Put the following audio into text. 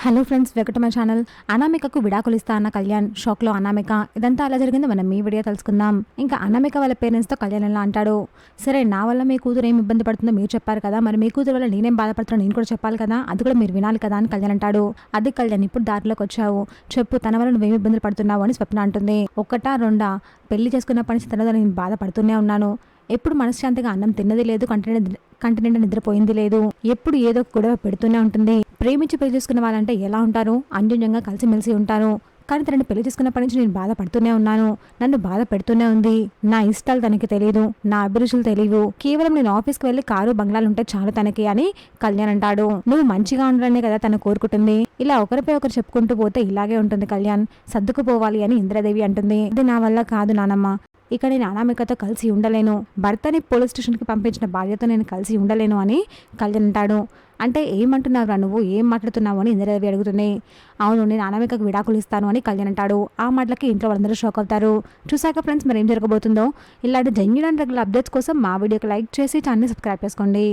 Hello friends, welcome to my channel. అనామికకు విడాకులు ఇస్తా అన్న కళ్యాణ్ షాక్లో అనామిక. ఇదంతా అలా జరిగింది, మనం ఈ వీడియో తెలుసుకుందాం. ఇంకా అనామిక వాళ్ళ పేరెంట్స్తో కళ్యాణ్ ఎలా అంటాడు, సరే నా వల్ల మీ కూతురు ఏం ఇబ్బంది పడుతుందో మీరు చెప్పారు కదా, మరి మీ కూతురు వల్ల నేనేం బాధపడుతున్నా నేను కూడా చెప్పాలి కదా, అది కూడా మీరు వినాలి కదా అని కళ్యాణ్ అంటాడు. అది కళ్యాణ్, ఇప్పుడు దారిలోకి వచ్చావు, చెప్పు తన వల్ల నువ్వేమి ఇబ్బందులు పడుతున్నావు అని స్వప్న అంటుంది. ఒకటా రెండా, పెళ్లి చేసుకున్నప్పటి నుంచి తన నేను బాధపడుతూనే ఉన్నాను. ఎప్పుడు మనశ్శాంతిగా అన్నం తిన్నది లేదు, కంటి నిండా నిద్రపోయింది లేదు. ఎప్పుడు ఏదో ఒక గొడవ పెడుతూనే ఉంటుంది. ప్రేమించి పెళ్లి చేసుకున్న వాళ్ళంటే ఎలా ఉంటారు, అన్యోన్యంగా కలిసిమెలిసి ఉంటారు. కానీ తనని పెళ్లి చేసుకున్నప్పటి నుంచి నేను బాధపడుతూనే ఉన్నాను, నన్ను బాధ పెడుతూనే ఉంది. నా ఇష్టాలు తనకి తెలియదు, నా అభిరుచులు తెలియవు. కేవలం నేను ఆఫీస్కి వెళ్ళి కారు బంగ్లాలు ఉంటే చాలు తనకి అని కళ్యాణ్ అంటాడు. నువ్వు మంచిగా ఉండాలనే కదా తను కోరుకుంటుంది. ఇలా ఒకరిపై ఒకరు చెప్పుకుంటూ పోతే ఇలాగే ఉంటుంది కళ్యాణ్, సర్దుకుపోవాలి అని ఇంద్రదేవి అంటుంది. ఇది నా వల్ల కాదు నానమ్మ, ఇక నేను అనామికతో కలిసి ఉండలేను, భర్తని పోలీస్ స్టేషన్కి పంపించిన భార్యతో నేను కలిసి ఉండలేను అని కళ్యాణ్ అంటాడు. అంటే ఏమంటున్నావురా నువ్వు, ఏం మాట్లాడుతున్నావు అని ఇంద్రదేవి అడుగుతుంది. అవును, నేను అనామికకు విడాకులు ఇస్తాను అని కళ్యాణ్ అంటాడు. ఆ మాటలకి ఇంట్లో వాళ్ళందరూ షాక్ అవుతారు. చూసాక ఫ్రెండ్స్, మరి ఏం జరగబోతుందో. ఇలాంటి జెన్యూన్ అండ్ రెగ్యులర్ అప్డేట్స్ కోసం మా వీడియోకి లైక్ చేసి ఛానల్ని సబ్స్క్రైబ్ చేసుకోండి.